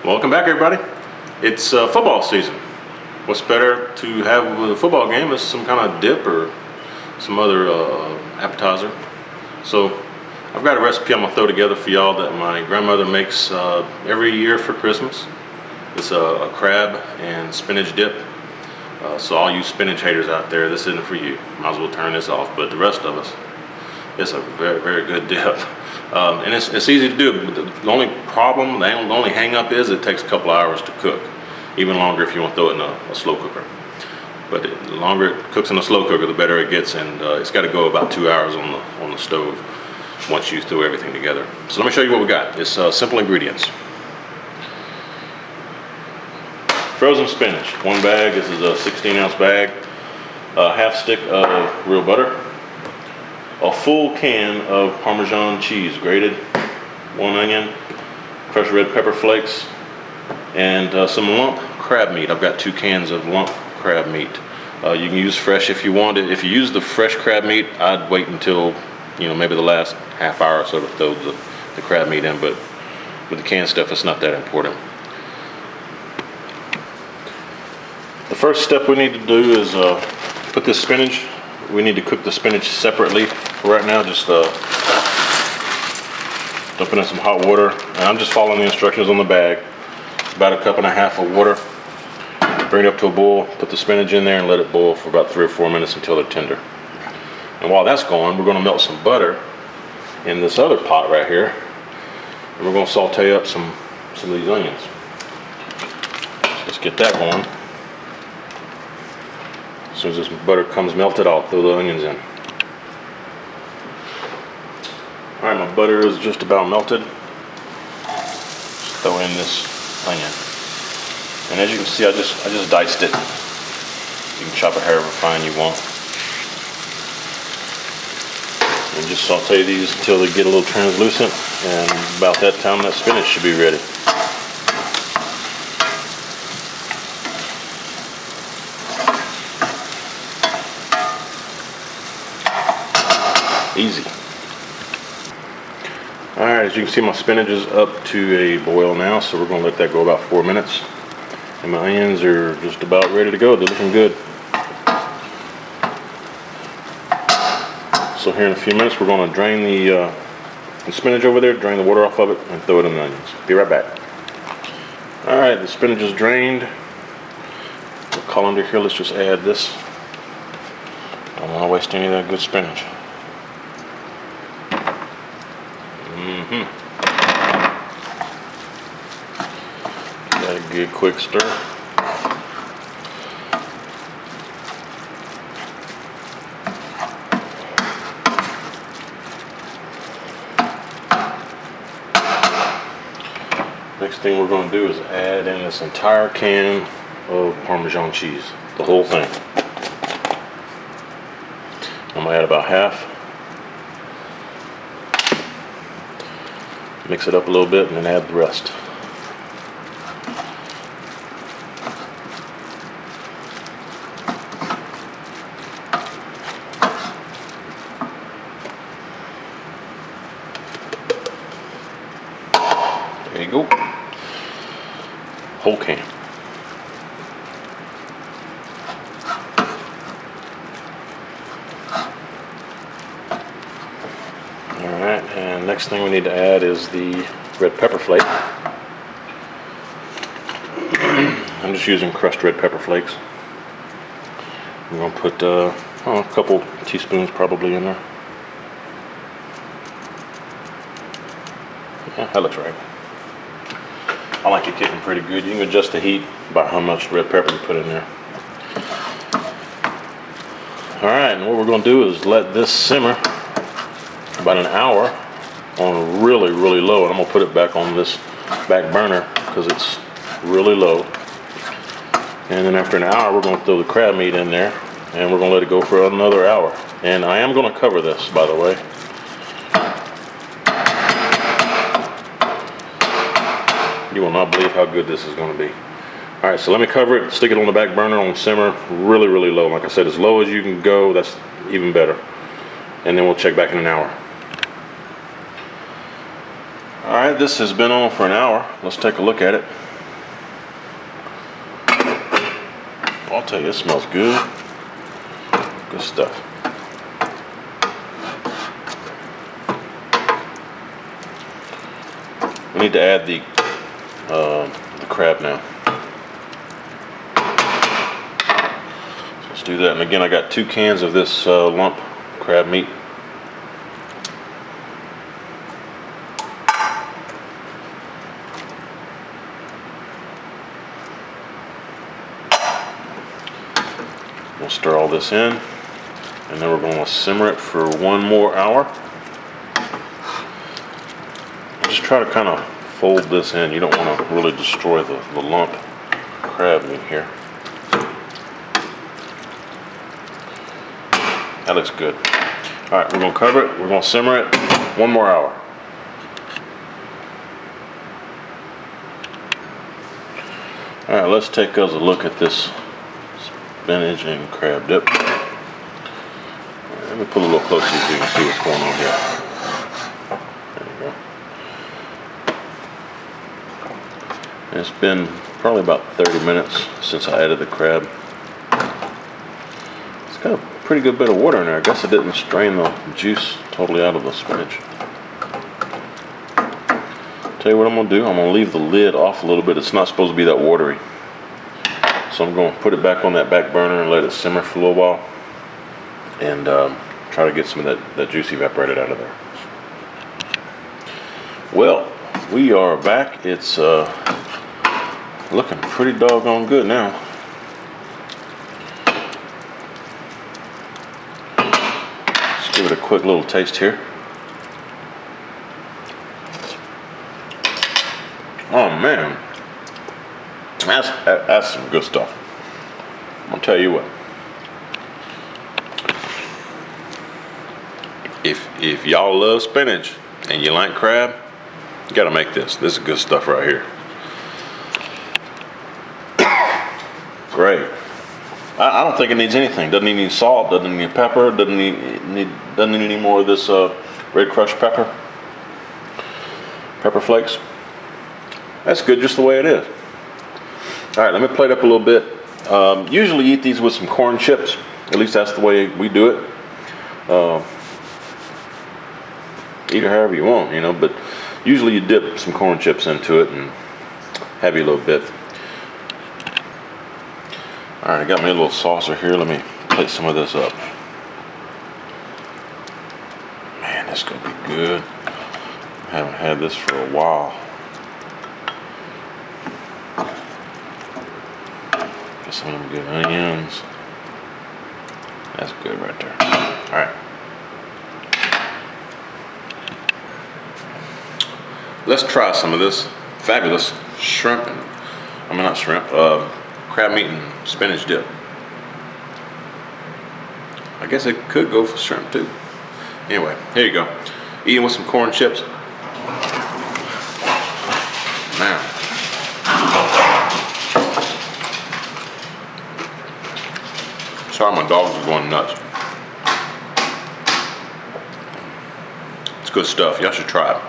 Welcome back, everybody. It's football season. What's better to have with a football game is some kind of dip or some other appetizer. So I've got a recipe I'm gonna throw together for y'all that my grandmother makes every year for Christmas. It's a crab and spinach dip. So all you spinach haters out there, this isn't for you. Might as well turn this off. But the rest of us, it's a very, very good dip. And it's easy to do. The only problem, the only hang up is it takes a couple hours to cook. Even longer if you want to throw it in a slow cooker. But the longer it cooks in a slow cooker, the better it gets, and it's got to go about 2 hours on the stove once you throw everything together. So let me show you what we got. It's simple ingredients. Frozen spinach, 1 bag. This is a 16-ounce bag. Half stick of real butter. A full can of Parmesan cheese, grated, 1 onion, crushed red pepper flakes, and some lump crab meat. I've got 2 cans of lump crab meat. You can use fresh if you want it. If you use the fresh crab meat, I'd wait until, maybe the last half hour or so to throw the crab meat in, but with the canned stuff, it's not that important. The first step we need to do is put this spinach. We need to cook the spinach separately right now. Just dumping in some hot water, and I'm just following the instructions on the bag. It's about 1.5 cups of water. Bring it up to a boil, put the spinach in there, and let it boil for about 3 or 4 minutes until they're tender. And while that's going, we're going to melt some butter in this other pot right here, and we're going to saute up some of these onions. So let's get that going. As soon as this butter comes melted, I'll throw the onions in. Alright, my butter is just about melted. Just throw in this onion. And as you can see, I just diced it. You can chop it however fine you want. And just saute these until they get a little translucent, and about that time that spinach should be ready. Easy. Alright, as you can see, my spinach is up to a boil now, so we're going to let that go about 4 minutes. And my onions are just about ready to go. They're looking good. So here in a few minutes, we're going to drain the spinach over there, drain the water off of it, and throw it in the onions. Be right back. Alright, the spinach is drained. The colander here, let's just add this. Don't want to waste any of that good spinach. Got a good quick stir. Next thing we're going to do is add in this entire can of Parmesan cheese, the whole thing. I'm going to add about half. Mix it up a little bit and then add the rest. There you go. Whole can. Alright, and next thing we need to add is the red pepper flake. I'm just using crushed red pepper flakes. I'm going to put a couple teaspoons probably in there. Yeah, that looks right. I like it kicking pretty good. You can adjust the heat by how much red pepper you put in there. Alright, and what we're going to do is let this simmer about an hour on really, really low. And I'm going to put it back on this back burner because it's really low. And then after an hour, we're going to throw the crab meat in there, and we're going to let it go for another hour. And I am going to cover this, by the way. You will not believe how good this is going to be. Alright, so let me cover it, stick it on the back burner on simmer, really, really low. Like I said, as low as you can go, that's even better. And then we'll check back in an hour. Alright, this has been on for an hour. Let's take a look at it. I'll tell you, it smells good. Good stuff. We need to add the crab now. So let's do that. And again, I got 2 cans of this lump crab meat. We'll stir all this in, and then we're going to simmer it for 1 more hour. Just try to kind of fold this in. You don't want to really destroy the lump crab meat here. That looks good. All right, we're going to cover it. We're going to simmer it 1 more hour. All right, let's take us a look at this spinach and crab dip. Let me put a little closer so you can see what's going on here. There you go. It's been probably about 30 minutes since I added the crab. It's got a pretty good bit of water in there. I guess I didn't strain the juice totally out of the spinach. Tell you what I'm going to do. I'm going to leave the lid off a little bit. It's not supposed to be that watery. So I'm going to put it back on that back burner and let it simmer for a little while. And try to get some of that juice evaporated out of there. Well, we are back. It's looking pretty doggone good now. Let's give it a quick little taste here. Oh man, that's some good stuff. I'm gonna tell you what. If y'all love spinach and you like crab, you gotta make this. This is good stuff right here. Great. I don't think it needs anything. Doesn't need any salt. Doesn't need any pepper. Doesn't need any more of this red crushed pepper. Pepper flakes. That's good just the way it is. All right, let me plate up a little bit. Usually eat these with some corn chips. At least that's the way we do it. Eat it however you want, you know, but usually you dip some corn chips into it and have you a little bit. All right, I got me a little saucer here. Let me plate some of this up. Man, this is gonna be good. I haven't had this for a while. Get some of them good onions. That's good right there. All right. Let's try some of this fabulous shrimp and, not shrimp, crab meat and spinach dip. I guess it could go for shrimp too. Anyway, here you go. Eating with some corn chips. Man. Sorry, my dogs are going nuts. It's good stuff. Y'all should try it.